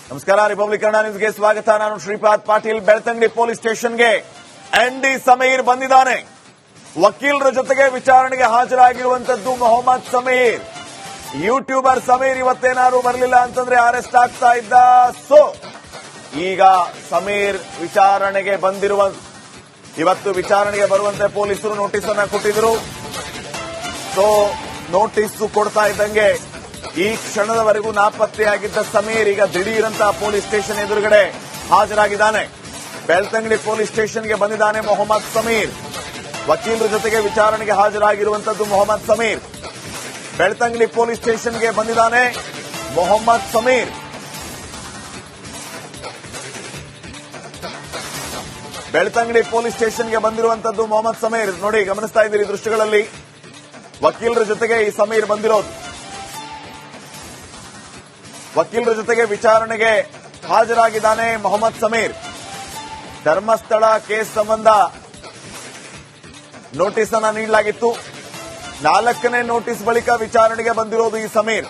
ನಮಸ್ಕಾರ, ರಿಪಬ್ಲಿಕ್ ಕನ್ನಡ ನ್ಯೂಸ್ಗೆ ಸ್ವಾಗತ. ನಾನು ಶ್ರೀಪಾದ್ ಪಾಟೀಲ್. ಬೆಳ್ತಂಗಡಿ ಪೊಲೀಸ್ ಸ್ಟೇಷನ್ಗೆ ಎನ್ಡಿ ಸಮೀರ್ ಬಂದಿದ್ದಾನೆ. ವಕೀಲರ ಜೊತೆಗೆ ವಿಚಾರಣೆಗೆ ಹಾಜರಾಗಿರುವಂತದ್ದು ಮೊಹಮ್ಮದ್ ಸಮೀರ್. ಯೂಟ್ಯೂಬರ್ ಸಮೀರ್ ಇವತ್ತೇನಾದ್ರು ಬರಲಿಲ್ಲ ಅಂತಂದ್ರೆ ಅರೆಸ್ಟ್ ಆಗ್ತಾ ಇದ್ದ. ಸೊ ಈಗ ಸಮೀರ್ ವಿಚಾರಣೆಗೆ ಇವತ್ತು ವಿಚಾರಣೆಗೆ ಬರುವಂತೆ ಪೊಲೀಸರು ನೋಟಿಸ್ ಅನ್ನ ಕೊಟ್ಟಿದ್ರು. ಸೊ ನೋಟಿಸ್ ಕೊಡ್ತಾ ಇದ್ದಂಗೆ ಈ ಕ್ಷಣದವರೆಗೂ ನಾಪತ್ತೆಯಾಗಿದ್ದ ಸಮೀರ್ ಈಗ ದಿಢೀರಂತ ಪೊಲೀಸ್ ಸ್ಟೇಷನ್ ಎದುರುಗಡೆ ಹಾಜರಾಗಿದ್ದಾನೆ. ಬೆಳ್ತಂಗಡಿ ಪೊಲೀಸ್ ಸ್ಟೇಷನ್ಗೆ ಬಂದಿದ್ದಾನೆ ಮೊಹಮ್ಮದ್ ಸಮೀರ್. ವಕೀಲರ ಜೊತೆಗೆ ವಿಚಾರಣೆಗೆ ಹಾಜರಾಗಿರುವಂತದ್ದು ಮೊಹಮ್ಮದ್ ಸಮೀರ್. ಬೆಳ್ತಂಗಡಿ ಪೊಲೀಸ್ ಸ್ಟೇಷನ್ಗೆ ಬಂದಿದ್ದಾನೆ ಮೊಹಮ್ಮದ್ ಸಮೀರ್. ಬೆಳ್ತಂಗಡಿ ಪೊಲೀಸ್ ಸ್ಟೇಷನ್ಗೆ ಬಂದಿರುವಂತದ್ದು ಮೊಹಮ್ಮದ್ ಸಮೀರ್. ನೋಡಿ, ಗಮನಿಸ್ತಾ ಇದ್ದೀರಿ ದೃಶ್ಯಗಳಲ್ಲಿ. ವಕೀಲರ ಜೊತೆಗೆ ಈ ಸಮೀರ್ ಬಂದಿರೋದು. ವಕೀಲರ ಜೊತೆಗೆ ವಿಚಾರಣೆಗೆ ಹಾಜರಾಗಿದ್ದಾನೆ ಮೊಹಮ್ಮದ್ ಸಮೀರ್. ಧರ್ಮಸ್ಥಳ ಕೇಸ್ ಸಂಬಂಧ ನೋಟಿಸ್ ಅನ್ನ ನೀಡಲಾಗಿತ್ತು. 4ನೇ ನೋಟಿಸ್ ಬಳಿಕ ವಿಚಾರಣೆಗೆ ಬಂದಿರೋದು ಈ ಸಮೀರ್.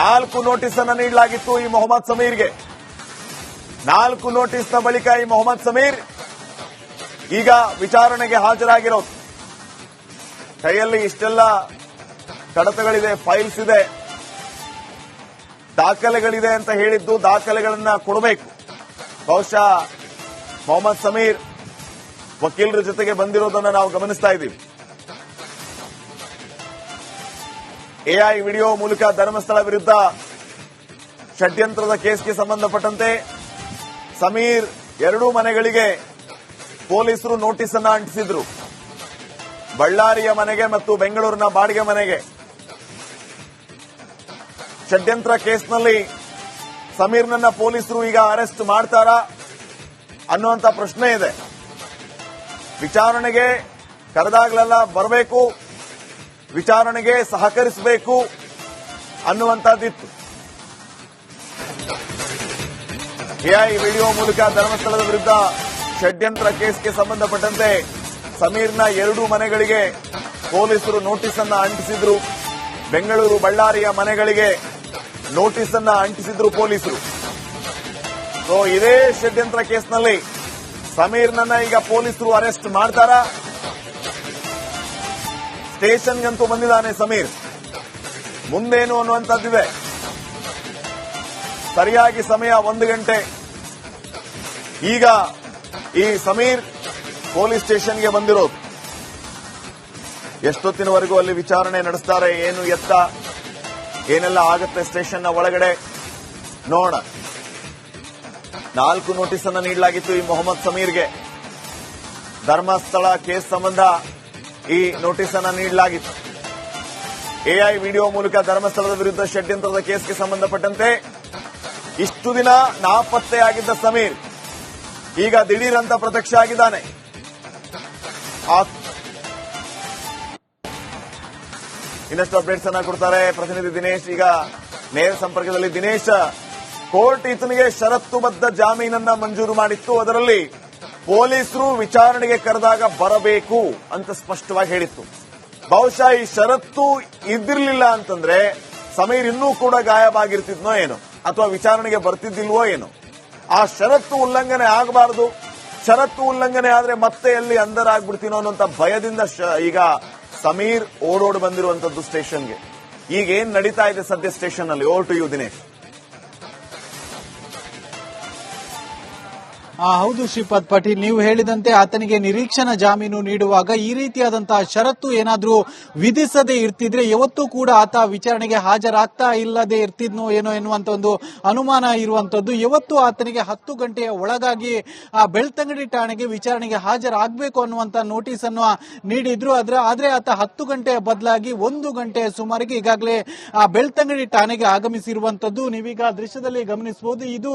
4 ನೋಟಿಸ್ ಅನ್ನ ನೀಡಲಾಗಿತ್ತು ಈ ಮೊಹಮ್ಮದ್ ಸಮೀರ್ಗೆ. 4 ನೋಟಿಸ್ನ ಬಳಿಕ ಈ ಮೊಹಮ್ಮದ್ ಸಮೀರ್ ಈಗ ವಿಚಾರಣೆಗೆ ಹಾಜರಾಗಿರೋದು. ಕೈಯಲ್ಲಿ ಇಷ್ಟೆಲ್ಲ ಕಡತಗಳಿದೆ, ಫೈಲ್ಸ್ ಇದೆ, ದಾಖಲೆಗಳಿದೆ ಅಂತ ಹೇಳಿದ್ದು ದಾಖಲೆಗಳನ್ನ ಕೊಡಬೇಕು. ಬಹುಶಃ ಮೊಹಮ್ಮದ್ ಸಮೀರ್ ವಕೀಲರ ಜೊತೆಗೆ ಬಂದಿರೋದನ್ನ ನಾವು ಗಮನಿಸ್ತಾ ಇದ್ದೀವಿ. ಎಐ ವಿಡಿಯೋ ಮೂಲಕ ಧರ್ಮಸ್ಥಳ ವಿರುದ್ಧ ಷಡ್ಯಂತ್ರದ ಕೇಸ್ಗೆ ಸಂಬಂಧಪಟ್ಟಂತೆ ಸಮೀರ್ 2 ಮನೆಗಳಿಗೆ ಪೊಲೀಸರು ನೋಟಿಸ್ ಅನ್ನ ಅಂಟಿಸಿದ್ರು. ಬಳ್ಳಾರಿಯ ಮನೆಗೆ ಮತ್ತು ಬೆಂಗಳೂರಿನ ಬಾಡಿಗೆ ಮನೆಗೆ. ಷಡ್ಯಂತ್ರ ಕೇಸ್ನಲ್ಲಿ ಸಮೀರ್ನನ್ನ ಪೊಲೀಸರು ಈಗ ಅರೆಸ್ಟ್ ಮಾಡ್ತಾರಾ ಅನ್ನುವಂತ ಪ್ರಶ್ನೆ ಇದೆ. ವಿಚಾರಣೆಗೆ ಕರೆದಾಗಲೆಲ್ಲ ಬರಬೇಕು, ವಿಚಾರಣೆಗೆ ಸಹಕರಿಸಬೇಕು ಅನ್ನುವಂಥದ್ದಿತ್ತು. ಎಐ ವಿಡಿಯೋ ಮೂಲಕ ಧರ್ಮಸ್ಥಳದ ವಿರುದ್ಧ ಷಡ್ಯಂತ್ರ ಕೇಸ್ಗೆ ಸಂಬಂಧಪಟ್ಟಂತೆ ಸಮೀರ್ನ 2 ಮನೆಗಳಿಗೆ ಪೊಲೀಸರು ನೋಟಿಸ್ ಅನ್ನ ಅಂಟಿಸಿದ್ರು. ಬೆಂಗಳೂರು, ಬಳ್ಳಾರಿಯ ಮನೆಗಳಿಗೆ ನೋಟಿಸ್ ಅನ್ನ ಅಂಟಿಸಿದ್ರು ಪೊಲೀಸರು. ಸೊ ಇದೇ ಷಡ್ಯಂತ್ರ ಕೇಸ್ನಲ್ಲಿ ಸಮೀರ್ನನ್ನ ಈಗ ಪೊಲೀಸರು ಅರೆಸ್ಟ್ ಮಾಡ್ತಾರಾ? ಸ್ಟೇಷನ್ಗಂತೂ ಬಂದಿದ್ದಾನೆ ಸಮೀರ್. ಮುಂದೇನು ಅನ್ನುವಂಥದ್ದಿದೆ. ಸರಿಯಾಗಿ ಸಮಯ 1 ಗಂಟೆ. ಈಗ ಈ ಸಮೀರ್ ಪೊಲೀಸ್ ಸ್ಟೇಷನ್ಗೆ ಬಂದಿರೋದು. ಎಷ್ಟೊತ್ತಿನವರೆಗೂ ಅಲ್ಲಿ ವಿಚಾರಣೆ ನಡೆಸ್ತಾರೆ, ಏನು ಎತ್ತ, ಏನೆಲ್ಲ ಆಗುತ್ತೆ ಸ್ಟೇಷನ್ನ ಒಳಗಡೆ ನೋಡೋಣ. 4 ನೋಟಿಸ್ ಅನ್ನು ನೀಡಲಾಗಿತ್ತು ಈ ಮೊಹಮ್ಮದ್ ಸಮೀರ್ಗೆ. ಧರ್ಮಸ್ಥಳ ಕೇಸ್ ಸಂಬಂಧ ಈ ನೋಟಿಸ್ ಅನ್ನು ನೀಡಲಾಗಿತ್ತು. ಎಐ ವಿಡಿಯೋ ಮೂಲಕ ಧರ್ಮಸ್ಥಳದ ವಿರುದ್ಧ ಷಡ್ಯಂತ್ರದ ಕೇಸ್ಗೆ ಸಂಬಂಧಪಟ್ಟಂತೆ ಇಷ್ಟು ದಿನ ನಾಪತ್ತೆಯಾಗಿದ್ದ ಸಮೀರ್ ಈಗ ದಿಢೀರಂತ ಪ್ರತ್ಯಕ್ಷ ಆಗಿದ್ದಾನೆ. ಇನ್ನಷ್ಟು ಅಪ್ಡೇಟ್ಸ್ ಅನ್ನ ಕೊಡ್ತಾರೆ ಪ್ರತಿನಿಧಿ ದಿನೇಶ್. ಈಗ ನೇರ ಸಂಪರ್ಕದಲ್ಲಿ ದಿನೇಶ್, ಕೋರ್ಟ್ ಈತನಿಗೆ ಷರತ್ತುಬದ್ಧ ಜಾಮೀನನ್ನ ಮಂಜೂರು ಮಾಡಿತ್ತು. ಅದರಲ್ಲಿ ಪೊಲೀಸರು ವಿಚಾರಣೆಗೆ ಕರೆದಾಗ ಬರಬೇಕು ಅಂತ ಸ್ಪಷ್ಟವಾಗಿ ಹೇಳಿತ್ತು. ಬಹುಶಃ ಈ ಷರತ್ತು ಇದ್ದಿರಲಿಲ್ಲ ಅಂತಂದ್ರೆ ಸಮೀರ್ ಇನ್ನೂ ಕೂಡ ಗಾಯಬಾಗಿರ್ತಿದ್ನೋ ಏನೋ, ಅಥವಾ ವಿಚಾರಣೆಗೆ ಬರ್ತಿದ್ದಿಲ್ವೋ ಏನೋ. ಆ ಷರತ್ತು ಉಲ್ಲಂಘನೆ ಆಗಬಾರದು. ಷರತ್ತು ಉಲ್ಲಂಘನೆ ಆದ್ರೆ ಮತ್ತೆ ಅಲ್ಲಿ ಅಂದರಾಗ್ಬಿಡ್ತೀನೋ ಅನ್ನೋಂತ ಭಯದಿಂದ ಈಗ ಸಮೀರ್ ಓಡೋಡ್ ಬಂದಿರುವಂತದ್ದು ಸ್ಟೇಷನ್ಗೆ. ಈಗ ಏನ್ ನಡೀತಾ ಇದೆ ಸದ್ಯ ಸ್ಟೇಷನ್ ಅಲ್ಲಿ? Over to you Dinesh. ಹೌದು ಶ್ರೀಪಾದ್ ಪಾಟೀಲ್, ನೀವು ಹೇಳಿದಂತೆ ಆತನಿಗೆ ನಿರೀಕ್ಷಣಾ ಜಾಮೀನು ನೀಡುವಾಗ ಈ ರೀತಿಯಾದಂತಹ ಷರತ್ತು ಏನಾದ್ರೂ ವಿಧಿಸದೇ ಇರ್ತಿದ್ರೆ ಇವತ್ತು ಕೂಡ ಆತ ವಿಚಾರಣೆಗೆ ಹಾಜರಾಗ್ತಾ ಇಲ್ಲದೆ ಇರ್ತಿದ್ನೋ ಏನೋ ಎನ್ನುವಂತ ಒಂದು ಅನುಮಾನ ಇರುವಂತದ್ದು. ಇವತ್ತು ಆತನಿಗೆ 10 ಗಂಟೆಯ ಒಳಗಾಗಿ ಬೆಳ್ತಂಗಡಿ ಠಾಣೆಗೆ ವಿಚಾರಣೆಗೆ ಹಾಜರಾಗಬೇಕು ಅನ್ನುವಂತ ನೋಟಿಸ್ ಅನ್ನು ನೀಡಿದ್ರು. ಆದ್ರೆ ಆತ 10 ಗಂಟೆಯ ಬದಲಾಗಿ 1 ಗಂಟೆಯ ಸುಮಾರಿಗೆ ಈಗಾಗಲೇ ಬೆಳ್ತಂಗಡಿ ಠಾಣೆಗೆ ಆಗಮಿಸಿರುವಂತದ್ದು. ನೀವೀಗ ದೃಶ್ಯದಲ್ಲಿ ಗಮನಿಸಬಹುದು. ಇದು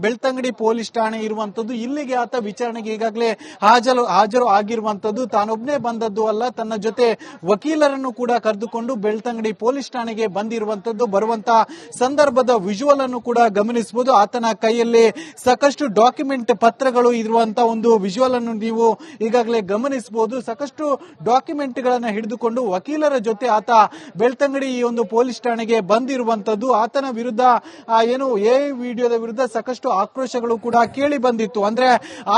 ಬೆಳ್ತಂಗಡಿ ಪೊಲೀಸ್ ಠಾಣೆ ಇರುವಂತದ್ದು. ಆಗಿರುವಂತದ್ದು. ಇಲ್ಲಿಗೆ ಆತ ವಿಚಾರಣೆಗೆ ಈಗಾಗಲೇ ಹಾಜರು ಆಗಿರುವಂತದ್ದು. ತಾನೊಬ್ಬನೇ ಬಂದದ್ದು ಅಲ್ಲ, ತನ್ನ ಜೊತೆ ವಕೀಲರನ್ನು ಕೂಡ ಕರೆದುಕೊಂಡು ಬೆಳ್ತಂಗಡಿ ಪೊಲೀಸ್ ಠಾಣೆಗೆ ಬಂದಿರುವಂತದ್ದು. ಬರುವಂತಹ ಸಂದರ್ಭದ ವಿಜುವಲ್ ಅನ್ನು ಕೂಡ ಗಮನಿಸಬಹುದು. ಆತನ ಕೈಯಲ್ಲಿ ಸಾಕಷ್ಟು ಡಾಕ್ಯುಮೆಂಟ್ ಪತ್ರಗಳು ಇರುವಂತಹ ಒಂದು ವಿಜುವಲ್ ಅನ್ನು ನೀವು ಈಗಾಗಲೇ ಗಮನಿಸಬಹುದು. ಸಾಕಷ್ಟು ಡಾಕ್ಯುಮೆಂಟ್ ಗಳನ್ನ ಹಿಡಿದುಕೊಂಡು ವಕೀಲರ ಜೊತೆ ಆತ ಬೆಳ್ತಂಗಡಿ ಈ ಒಂದು ಪೊಲೀಸ್ ಠಾಣೆಗೆ ಬಂದಿರುವಂತದ್ದು. ಆತನ ವಿರುದ್ಧ ಏನು ಎ ವಿಡಿಯೋದ ವಿರುದ್ಧ ಸಾಕಷ್ಟು ಆಕ್ರೋಶಗಳು ಕೂಡ ಕೇಳಿ ಬಂದಿತ್ತು. ಅಂದ್ರೆ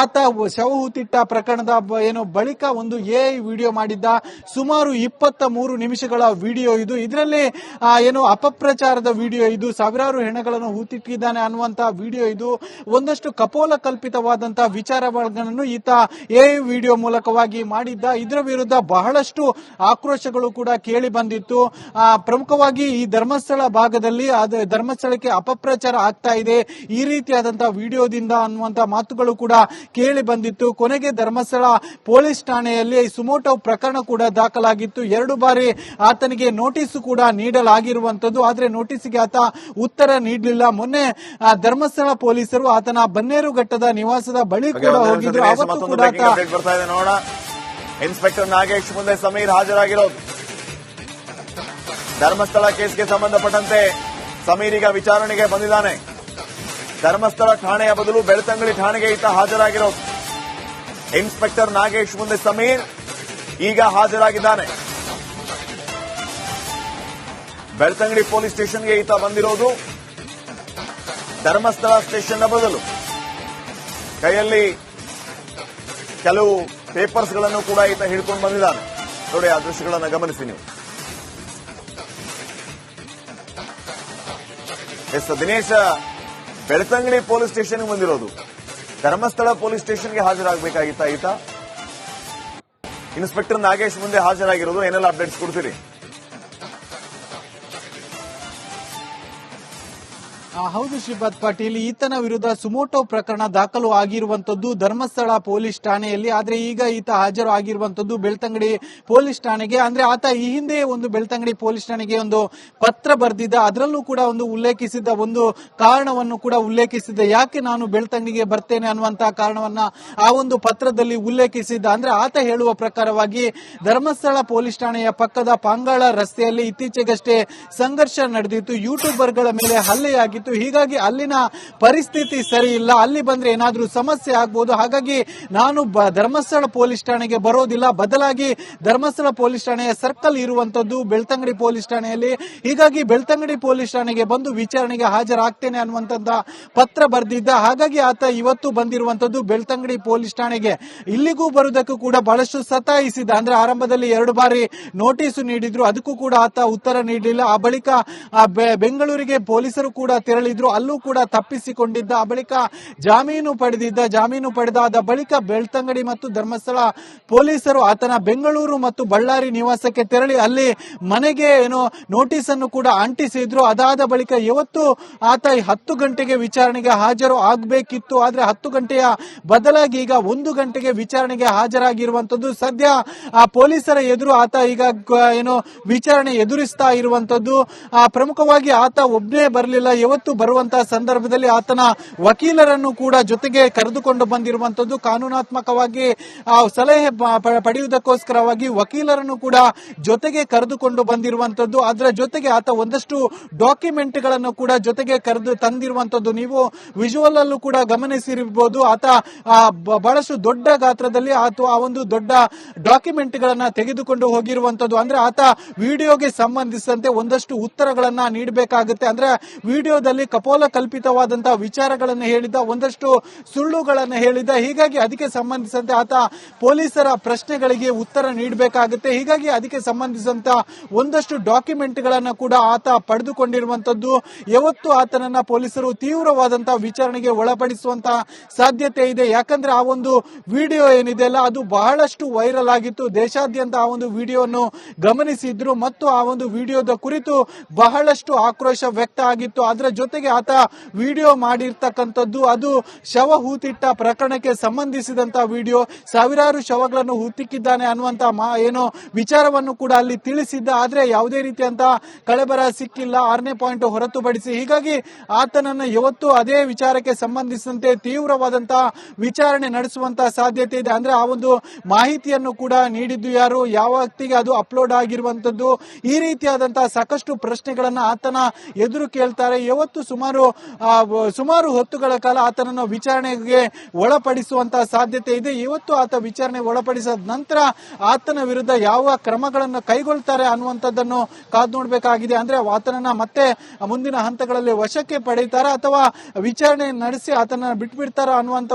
ಆತ ಶವ ಹೂತಿಟ್ಟ ಪ್ರಕರಣದ ಏನು ಬಳಿಕ ಒಂದು ಎ ವಿಡಿಯೋ ಮಾಡಿದ್ದ. ಸುಮಾರು 23 ನಿಮಿಷಗಳ ವಿಡಿಯೋ ಇದು. ಇದರಲ್ಲಿ ಏನು ಅಪಪ್ರಚಾರದ ವಿಡಿಯೋ ಇದು. ಸಾವಿರಾರು ಹೆಣಗಳನ್ನು ಹೂತಿಟ್ಟಿದ್ದಾನೆ ಅನ್ನುವಂತಹ ವಿಡಿಯೋ ಇದು. ಒಂದಷ್ಟು ಕಪೋಲ ಕಲ್ಪಿತವಾದಂತಹ ವಿಚಾರಗಳನ್ನು ಈತ ಎ ವಿಡಿಯೋ ಮೂಲಕವಾಗಿ ಮಾಡಿದ್ದ. ಇದರ ವಿರುದ್ಧ ಬಹಳಷ್ಟು ಆಕ್ರೋಶಗಳು ಕೂಡ ಕೇಳಿ ಬಂದಿತ್ತು. ಪ್ರಮುಖವಾಗಿ ಈ ಧರ್ಮಸ್ಥಳ ಭಾಗದಲ್ಲಿ ಧರ್ಮಸ್ಥಳಕ್ಕೆ ಅಪಪ್ರಚಾರ ಆಗ್ತಾ ಇದೆ ಈ ರೀತಿಯಾದಂತಹ ವಿಡಿಯೋದಿಂದ ಅನ್ನುವಂತಹ ಮಾತುಗಳು ಕೂಡ ಕೇಳಿ ಬಂದಿತ್ತು. ಕೊನೆಗೆ ಧರ್ಮಸ್ಥಳ ಪೊಲೀಸ್ ಠಾಣೆಯಲ್ಲಿ ಸುಮೋಟೋ ಪ್ರಕರಣ ಕೂಡ ದಾಖಲಾಗಿತ್ತು. 2 ಬಾರಿ ಆತನಿಗೆ ನೋಟಿಸ್ ಕೂಡ ನೀಡಲಾಗಿರುವಂತದ್ದು. ಆದ್ರೆ ನೋಟಿಸ್ಗೆ ಆತ ಉತ್ತರ ನೀಡಲಿಲ್ಲ. ಮೊನ್ನೆ ಧರ್ಮಸ್ಥಳ ಪೊಲೀಸರು ಆತನ ಬನ್ನೇರುಘಟ್ಟದ ನಿವಾಸದ ಬಳಿ ಕೂಡ ಹೋಗಿದ್ರು. ಅವತ್ತು ಕೂಡ ನೋಡ ಇನ್ಸ್ಪೆಕ್ಟರ್ ನಾಗೇಶ್ ಮುಂದೆ ಸಮೀರ್ ಹಾಜರಾಗಿರೋದು. ಧರ್ಮಸ್ಥಳ ಕೇಸ್ಗೆ ಸಂಬಂಧಪಟ್ಟಂತೆ ಸಮೀರ್ ಈಗ ವಿಚಾರಣೆಗೆ ಬಂದಿದ್ದಾನೆ. ಧರ್ಮಸ್ಥಳ ಠಾಣೆಯ ಬದಲು ಬೆಳ್ತಂಗಡಿ ಠಾಣೆಗೆ ಈತ ಹಾಜರಾಗಿರೋದು. ಇನ್ಸ್ಪೆಕ್ಟರ್ ನಾಗೇಶ್ ಮುಂದೆ ಸಮೀರ್ ಈಗ ಹಾಜರಾಗಿದ್ದಾನೆ. ಬೆಳ್ತಂಗಡಿ ಪೊಲೀಸ್ ಸ್ಟೇಷನ್ಗೆ ಈತ ಬಂದಿರೋದು. ಧರ್ಮಸ್ಥಳ ಸ್ಟೇಷನ್ನ ಬದಲು ಕೈಯಲ್ಲಿ ಕೆಲವು ಪೇಪರ್ಸ್ ಗಳನ್ನು ಕೂಡ ಈತ ಹಿಡ್ಕೊಂಡು ಬಂದಿದ್ದಾನೆ. ನೋಡಿ, ಆ ದೃಶ್ಯಗಳನ್ನು ಗಮನಿಸಿ ನೀವು. ದಿನೇಶ ಬೆಳ್ತಂಗಡಿ ಪೊಲೀಸ್ ಸ್ಟೇಷನ್ಗೆ ಬಂದಿರೋದು. ಧರ್ಮಸ್ಥಳ ಪೊಲೀಸ್ ಸ್ಟೇಷನ್ಗೆ ಹಾಜರಾಗಬೇಕಾಗಿತ್ತ ಈತ. ಇನ್ಸ್ಪೆಕ್ಟರ್ ನಾಗೇಶ್ ಮುಂದೆ ಹಾಜರಾಗಿರೋದು. ಏನೆಲ್ಲ ಅಪ್ಡೇಟ್ಸ್ ಕೊಡ್ತೀರಿ? ಹೌದು ಶ್ರೀಪಾದ್ ಪಾಟೀಲ್, ಈತನ ವಿರುದ್ಧ ಸುಮೋಟೋ ಪ್ರಕರಣ ದಾಖಲು ಆಗಿರುವಂತದ್ದು ಧರ್ಮಸ್ಥಳ ಪೊಲೀಸ್ ಠಾಣೆಯಲ್ಲಿ. ಆದ್ರೆ ಈಗ ಈತ ಹಾಜರು ಆಗಿರುವಂತದ್ದು ಬೆಳ್ತಂಗಡಿ ಪೊಲೀಸ್ ಠಾಣೆಗೆ. ಅಂದ್ರೆ ಆತ ಈ ಹಿಂದೆ ಒಂದು ಬೆಳ್ತಂಗಡಿ ಪೊಲೀಸ್ ಠಾಣೆಗೆ ಒಂದು ಪತ್ರ ಬರೆದಿದ್ದ. ಅದರಲ್ಲೂ ಕೂಡ ಒಂದು ಉಲ್ಲೇಖಿಸಿದ್ದ ಒಂದು ಕಾರಣವನ್ನು ಕೂಡ ಉಲ್ಲೇಖಿಸಿದ್ದ. ಯಾಕೆ ನಾನು ಬೆಳ್ತಂಗಡಿಗೆ ಬರ್ತೇನೆ ಅನ್ನುವಂತಹ ಕಾರಣವನ್ನ ಆ ಒಂದು ಪತ್ರದಲ್ಲಿ ಉಲ್ಲೇಖಿಸಿದ್ದ. ಅಂದ್ರೆ ಆತ ಹೇಳುವ ಪ್ರಕಾರವಾಗಿ ಧರ್ಮಸ್ಥಳ ಪೊಲೀಸ್ ಠಾಣೆಯ ಪಕ್ಕದ ಪಾಂಗಾಳ ರಸ್ತೆಯಲ್ಲಿ ಇತ್ತೀಚೆಗಷ್ಟೇ ಸಂಘರ್ಷ ನಡೆದಿತ್ತು. ಯೂಟ್ಯೂಬರ್ಗಳ ಮೇಲೆ ಹಲ್ಲೆಯಾಗಿತ್ತು. ಹೀಗಾಗಿ ಅಲ್ಲಿನ ಪರಿಸ್ಥಿತಿ ಸರಿ ಇಲ್ಲ, ಅಲ್ಲಿ ಬಂದ್ರೆ ಏನಾದ್ರೂ ಸಮಸ್ಯೆ ಆಗ್ಬಹುದು. ಹಾಗಾಗಿ ನಾನು ಧರ್ಮಸ್ಥಳ ಪೊಲೀಸ್ ಠಾಣೆಗೆ ಬರೋದಿಲ್ಲ, ಬದಲಾಗಿ ಧರ್ಮಸ್ಥಳ ಪೊಲೀಸ್ ಠಾಣೆಯ ಸರ್ಕಲ್ ಇರುವಂತದ್ದು ಬೆಳ್ತಂಗಡಿ ಪೊಲೀಸ್ ಠಾಣೆಯಲ್ಲಿ. ಹೀಗಾಗಿ ಬೆಳ್ತಂಗಡಿ ಪೊಲೀಸ್ ಠಾಣೆಗೆ ಬಂದು ವಿಚಾರಣೆಗೆ ಹಾಜರಾಗ್ತೇನೆ ಅನ್ನುವಂತ ಪತ್ರ ಬರೆದಿದ್ದ. ಹಾಗಾಗಿ ಆತ ಇವತ್ತು ಬಂದಿರುವಂತದ್ದು ಬೆಳ್ತಂಗಡಿ ಪೊಲೀಸ್ ಠಾಣೆಗೆ. ಇಲ್ಲಿಗೂ ಬರುವುದಕ್ಕೂ ಕೂಡ ಬಹಳಷ್ಟು ಸತಾಯಿಸಿದ. ಅಂದ್ರೆ ಆರಂಭದಲ್ಲಿ 2 ಬಾರಿ ನೋಟಿಸ್ ನೀಡಿದ್ರು, ಅದಕ್ಕೂ ಕೂಡ ಆತ ಉತ್ತರ ನೀಡಲಿಲ್ಲ. ಆ ಬಳಿಕ ಬೆಂಗಳೂರಿಗೆ ಪೊಲೀಸರು ಕೂಡ ತೆರಳಿದ್ರು, ಅಲ್ಲೂ ಕೂಡ ತಪ್ಪಿಸಿಕೊಂಡಿದ್ದ. ಆ ಬಳಿಕ ಜಾಮೀನು ಪಡೆದಾದ ಬಳಿಕ ಬೆಳ್ತಂಗಡಿ ಮತ್ತು ಧರ್ಮಸ್ಥಳ ಪೊಲೀಸರು ಆತನ ಬೆಂಗಳೂರು ಮತ್ತು ಬಳ್ಳಾರಿ ನಿವಾಸಕ್ಕೆ ತೆರಳಿ ಅಲ್ಲಿ ಮನೆಗೆ ಏನೋ ನೋಟಿಸ್ ಅನ್ನು ಕೂಡ ಅಂಟಿಸಿದ್ರು. ಅದಾದ ಬಳಿಕ ಇವತ್ತು ಆತ 10 ಗಂಟೆಗೆ ವಿಚಾರಣೆಗೆ ಹಾಜರು ಆಗಬೇಕಿತ್ತು. ಆದ್ರೆ 10 ಗಂಟೆಯ ಬದಲಾಗಿ ಈಗ 1 ಗಂಟೆಗೆ ವಿಚಾರಣೆಗೆ ಹಾಜರಾಗಿರುವಂತದ್ದು. ಸದ್ಯ ಆ ಪೊಲೀಸರ ಎದುರು ಆತ ಈಗ ಏನೋ ವಿಚಾರಣೆ ಎದುರಿಸ್ತಾ ಇರುವಂತದ್ದು. ಪ್ರಮುಖವಾಗಿ ಆತ ಒಬ್ಬನೇ ಬರಲಿಲ್ಲ. ಇವತ್ತು ಬರುವಂತಹ ಸಂದರ್ಭದಲ್ಲಿ ಆತನ ವಕೀಲರನ್ನು ಕೂಡ ಜೊತೆಗೆ ಕರೆದುಕೊಂಡು ಬಂದಿರುವಂತದ್ದು. ಕಾನೂನಾತ್ಮಕವಾಗಿ ಸಲಹೆ ಪಡೆಯುವುದಕ್ಕೋಸ್ಕರವಾಗಿ ವಕೀಲರನ್ನು ಕೂಡ ಜೊತೆಗೆ ಕರೆದುಕೊಂಡು ಬಂದಿರುವಂತದ್ದು. ಅದರ ಜೊತೆಗೆ ಆತ ಒಂದಷ್ಟು ಡಾಕ್ಯುಮೆಂಟ್ ಗಳನ್ನು ಕೂಡ ಜೊತೆಗೆ ಕರೆದು ತಂದಿರುವಂತದ್ದು ನೀವು ವಿಜುವಲ್ ಅಲ್ಲೂ ಕೂಡ ಗಮನಿಸಿರಬಹುದು. ಆತ ಬಹಳಷ್ಟು ದೊಡ್ಡ ಗಾತ್ರದಲ್ಲಿ ಅಥವಾ ಆ ಒಂದು ದೊಡ್ಡ ಡಾಕ್ಯುಮೆಂಟ್ ಗಳನ್ನ ತೆಗೆದುಕೊಂಡು ಹೋಗಿರುವಂತದ್ದು. ಅಂದ್ರೆ ಆತ ವಿಡಿಯೋಗೆ ಸಂಬಂಧಿಸಿದಂತೆ ಒಂದಷ್ಟು ಉತ್ತರಗಳನ್ನ ನೀಡಬೇಕಾಗುತ್ತೆ. ಅಂದ್ರೆ ವಿಡಿಯೋದಲ್ಲಿ ಕಪೋಲ ಕಲ್ಪಿತವಾದಂತಹ ವಿಚಾರಗಳನ್ನು ಹೇಳಿದ, ಒಂದಷ್ಟು ಸುಳ್ಳುಗಳನ್ನು ಹೇಳಿದ. ಹೀಗಾಗಿ ಅದಕ್ಕೆ ಸಂಬಂಧಿಸಿದಂತೆ ಆತ ಪೊಲೀಸರ ಪ್ರಶ್ನೆಗಳಿಗೆ ಉತ್ತರ ನೀಡಬೇಕಾಗುತ್ತೆ. ಹೀಗಾಗಿ ಅದಕ್ಕೆ ಸಂಬಂಧಿಸಿದಂತ ಒಂದಷ್ಟು ಡಾಕ್ಯುಮೆಂಟ್ ಗಳನ್ನ ಕೂಡ ಆತ ಪಡೆದುಕೊಂಡಿರುವಂತದ್ದು. ಯಾವತ್ತು ಆತನನ್ನ ಪೊಲೀಸರು ತೀವ್ರವಾದಂತಹ ವಿಚಾರಣೆಗೆ ಒಳಪಡಿಸುವಂತಹ ಸಾಧ್ಯತೆ ಇದೆ. ಯಾಕಂದ್ರೆ ಆ ಒಂದು ವಿಡಿಯೋ ಏನಿದೆ ಅಲ್ಲ, ಅದು ಬಹಳಷ್ಟು ವೈರಲ್ ಆಗಿತ್ತು. ದೇಶಾದ್ಯಂತ ಆ ಒಂದು ವಿಡಿಯೋವನ್ನು ಗಮನಿಸಿದ್ರು ಮತ್ತು ಆ ಒಂದು ವಿಡಿಯೋದ ಕುರಿತು ಬಹಳಷ್ಟು ಆಕ್ರೋಶ ವ್ಯಕ್ತ ಆಗಿತ್ತು. ಅದರ ಜೊತೆಗೆ ಆತ ವಿಡಿಯೋ ಮಾಡಿರ್ತಕ್ಕಂಥದ್ದು ಅದು ಶವ ಹೂತಿಟ್ಟ ಪ್ರಕರಣಕ್ಕೆ ಸಂಬಂಧಿಸಿದಂತ ವಿಡಿಯೋ, ಸಾವಿರಾರು ಶವಗಳನ್ನು ಹೂತಿಕ್ಕಿದ್ದಾನೆ ಅನ್ನುವಂತ ಏನೋ ವಿಚಾರವನ್ನು ಕೂಡ ಅಲ್ಲಿ ತಿಳಿಸಿದ್ದ. ಆದ್ರೆ ಯಾವುದೇ ರೀತಿಯಂತ ಕಳೆಬರ ಸಿಕ್ಕಿಲ್ಲ, 6ನೇ ಪಾಯಿಂಟ್ ಹೊರತುಪಡಿಸಿ. ಹೀಗಾಗಿ ಆತನನ್ನ ಇವತ್ತು ಅದೇ ವಿಚಾರಕ್ಕೆ ಸಂಬಂಧಿಸಿದಂತೆ ತೀವ್ರವಾದಂತಹ ವಿಚಾರಣೆ ನಡೆಸುವಂತಹ ಸಾಧ್ಯತೆ ಇದೆ. ಅಂದ್ರೆ ಆ ಒಂದು ಮಾಹಿತಿಯನ್ನು ಕೂಡ ನೀಡಿದ್ದು ಯಾರು, ಯಾವ ವ್ಯಕ್ತಿಗೆ ಅದು ಅಪ್ಲೋಡ್ ಆಗಿರುವಂತದ್ದು, ಈ ರೀತಿಯಾದಂತಹ ಸಾಕಷ್ಟು ಪ್ರಶ್ನೆಗಳನ್ನ ಆತನ ಎದುರು ಕೇಳ್ತಾರೆ. ಇವತ್ತು ಸುಮಾರು ಹೊತ್ತುಗಳ ಕಾಲ ಆತನನ್ನು ವಿಚಾರಣೆಗೆ ಒಳಪಡಿಸುವಂತಹ ಸಾಧ್ಯತೆ ಇದೆ. ಇವತ್ತು ಆತ ವಿಚಾರಣೆ ಒಳಪಡಿಸಿದ ನಂತರ ಆತನ ವಿರುದ್ಧ ಯಾವ ಕ್ರಮಗಳನ್ನು ಕೈಗೊಳ್ತಾರೆ ಅನ್ನುವಂಥದ್ದನ್ನು ಕಾದು ನೋಡಬೇಕಾಗಿದೆ. ಅಂದ್ರೆ ಆತನನ್ನ ಮತ್ತೆ ಮುಂದಿನ ಹಂತಗಳಲ್ಲಿ ವಶಕ್ಕೆ ಪಡೀತಾರ ಅಥವಾ ವಿಚಾರಣೆ ನಡೆಸಿ ಆತನ ಬಿಟ್ಬಿಡ್ತಾರ ಅನ್ನುವಂತ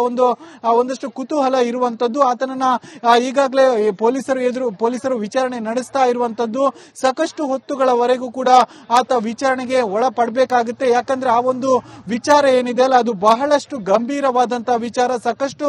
ಒಂದಷ್ಟು ಕುತೂಹಲ ಇರುವಂತದ್ದು. ಆತನನ್ನ ಈಗಾಗಲೇ ಪೊಲೀಸರು ವಿಚಾರಣೆ ನಡೆಸ್ತಾ ಇರುವಂತದ್ದು. ಸಾಕಷ್ಟು ಹೊತ್ತುಗಳವರೆಗೂ ಕೂಡ ಆತ ವಿಚಾರಣೆಗೆ ಒಳಪಡಬೇಕಾಗುತ್ತೆ. ಯಾಕಂದ್ರೆ ಆ ಒಂದು ವಿಚಾರ ಏನಿದೆ ಅಲ್ಲ, ಅದು ಬಹಳಷ್ಟು ಗಂಭೀರವಾದಂತಹ ವಿಚಾರ. ಸಾಕಷ್ಟು